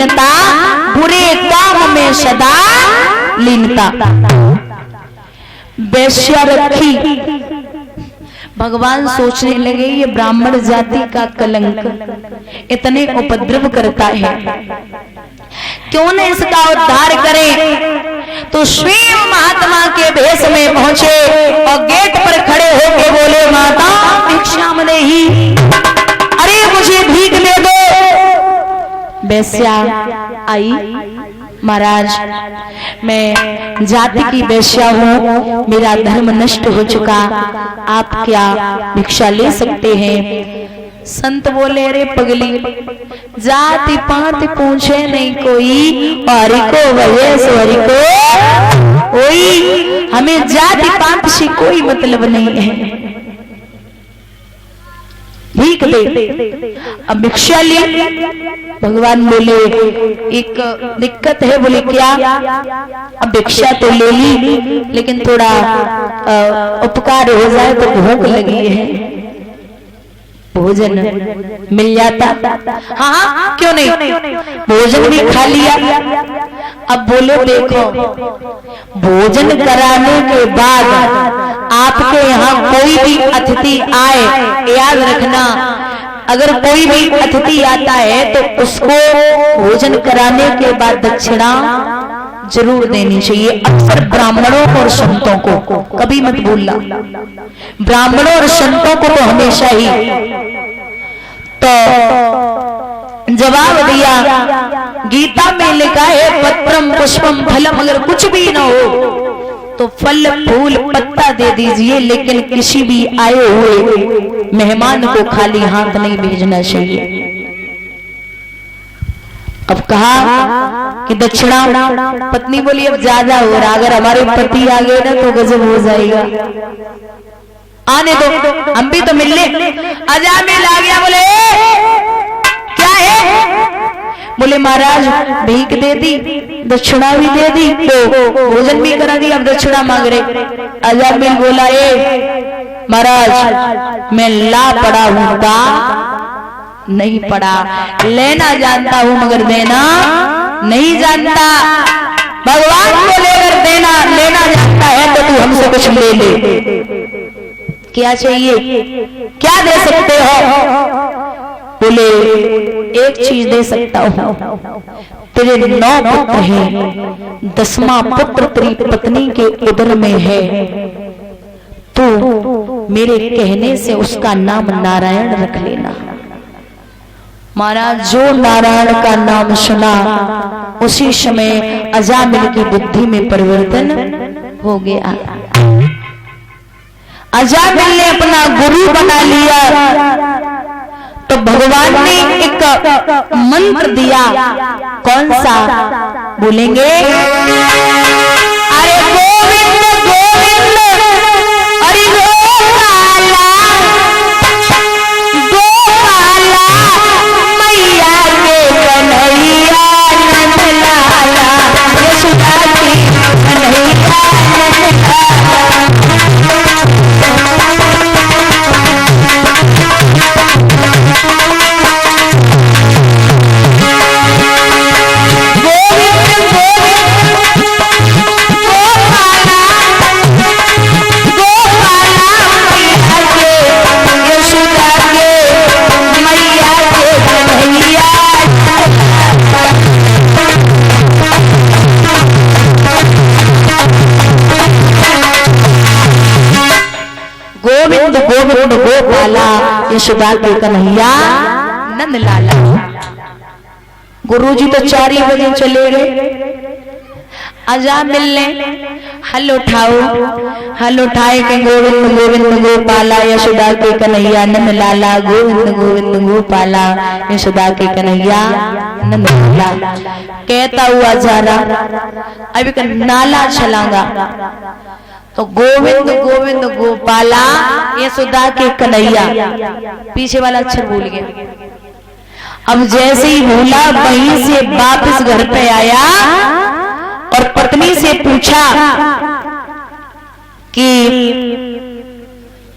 दीनता, बुरे काम में सदा लीनता। वेश्या रखी, भगवान सोचने लगे ये ब्राह्मण जाति का कलंक इतने उपद्रव करता है, क्यों न इसका उद्धार करें। तो स्वयं महात्मा के भेष में पहुंचे और गेट पर खड़े होके बोले, माता भिक्षाम देहि, अरे मुझे भीख दे दो। वेश्या आई, महाराज मैं जाति की वेश्या हूँ, मेरा धर्म नष्ट हो चुका, आप क्या भिक्षा ले सकते हैं। संत बोले, अरे पगली, जाति पात पूछे नहीं कोई, हरि को वयस्वरी को कोई, हमें जाति पात से कोई मतलब नहीं है, भीख दे। अब भिक्षा ली। भगवान बोले एक दिक्कत है। बोले क्या? अब भिक्षा तो ले ली, लेकिन थोड़ा उपकार हो जाए तो भूख लगी है, भोजन मिल जाता। हाँ क्यों नहीं, भोजन भी खा लिया। अब बोले देखो, भोजन कराने के बाद आपके यहाँ कोई भी अतिथि आए, याद रखना, अगर कोई भी अतिथि आता है तो उसको भोजन कराने के बाद दक्षिणा जरूर देनी चाहिए। अक्सर ब्राह्मणों और संतों को, कभी मत भूलना, ब्राह्मणों और संतों को तो हमेशा ही। तो जवाब दिया, गीता में लिखा है पत्रम पुष्पम फलम, अगर कुछ भी ना हो तो फल फूल पत्ता दे दीजिए, लेकिन किसी भी आए हुए मेहमान को खाली हाथ नहीं भेजना चाहिए। अब कहा कि दक्षिणा, पत्नी बोली अब ज्यादा हो रहा, अगर हमारे पति आ गए ना तो गजब हो जाएगा, आने दो, हम भी तो मिल ले। अजामिल आ गया, बोले क्या है? बोले महाराज भीख दे दी, दक्षिणा भी दे दी, तो भोजन भी करा दी, अब दक्षिणा मांग रहे। अजामिल बोला, ए महाराज मैं ला पड़ा हूं, का नहीं पड़ा, लेना जानता हूं मगर देना नहीं जानता। भगवान को लेकर देना लेना जानता है तो तू हमसे कुछ ले ले। क्या चाहिए, क्या दे सकते हो? बोले एक चीज दे सकता हूं, तेरे 9 पुत्र हैं, 10वां पुत्र तेरी पत्नी के उदर में है, तो मेरे कहने से उसका नाम नारायण रख लेना। महाराज जो नारायण का नाम सुना उसी समय अजामिल की बुद्धि में परिवर्तन हो गया। अजामिल ने अपना गुरु बना लिया। तो भगवान ने एक मंत्र दिया, कौन सा बोलेंगे? अरे गोविंद गोविंद हरि गोपाला, गोपाला मैया के कन्हैया नंद लाला, यशोदा की कन्हैया नंद लाला। गोविंद गोविंद गोपाला, यशोदा के कन्हैया नंद लाला। गुरुजी तो 4 ही बजे चले गए। अजामिल ने हल उठाओ, हल उठाए के गोविंद गोविंद गोपाला, यशोदा के कन्हैया नंद लाला, गोविंद गोविंद गोपाला, यशोदा के कन्हैया नंद लाला। कहता हुआ जा रहा, अब एक नाला छलांगा, तो गोविंद गोविंद गोपाला, यशोदा के कन्हैया, पीछे वाला अक्षर भूल गया। अब जैसे ही भूला वहीं से वापस घर पे आया और पत्नी से पूछा कि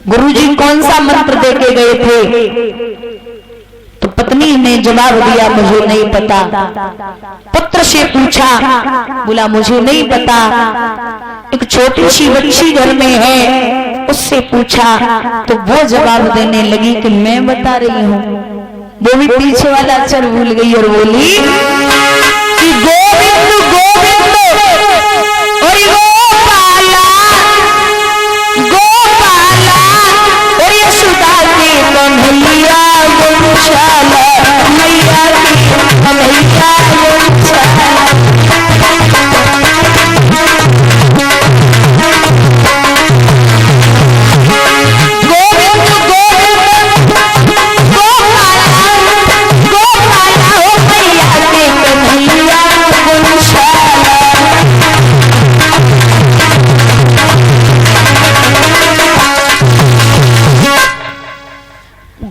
गुरुजी कौन सा मंत्र देके गए थे? तो पत्नी ने जवाब दिया मुझे नहीं पता। पुत्र से पूछा, बोला मुझे नहीं पता। एक छोटी सी बच्ची घर में है, उससे पूछा तो वो जवाब देने लगी कि मैं बता रही हूँ। वो भी पीछे वाला अक्षर भूल गई और बोली कि गोविंद गोविंद और गोपाला गोपाला और यशोदा के कन्हैया गोशाला मैया की कन्हैया गोशाला।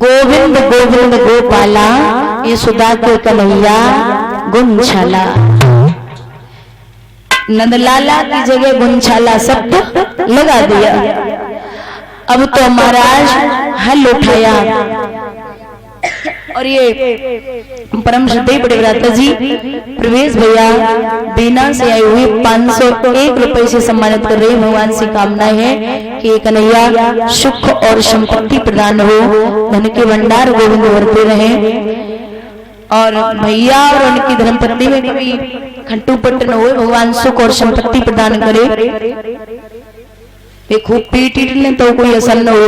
गोविंद गोविंद गोपाला यशोदा के कन्हैया गुंछाला। नंदलाला की जगह गुंछाला शब्द लगा दिया। अब तो महाराज हल उठाया और ये परम श्रद्धेय बड़े भ्राता जी प्रवेश भैया बीना से आए हुए 501 रुपए से सम्मानित कर रहे। भगवान से कामना है कि कन्हैया सुख और संपत्ति प्रदान हो, धन के भंडार गोविंद भरते रहे और भैया और उनकी धर्मपत्नी में कभी खंटू पट्ट न हो। भगवान सुख और संपत्ति प्रदान करे। खूब पीट ले तो कोई असर न हो।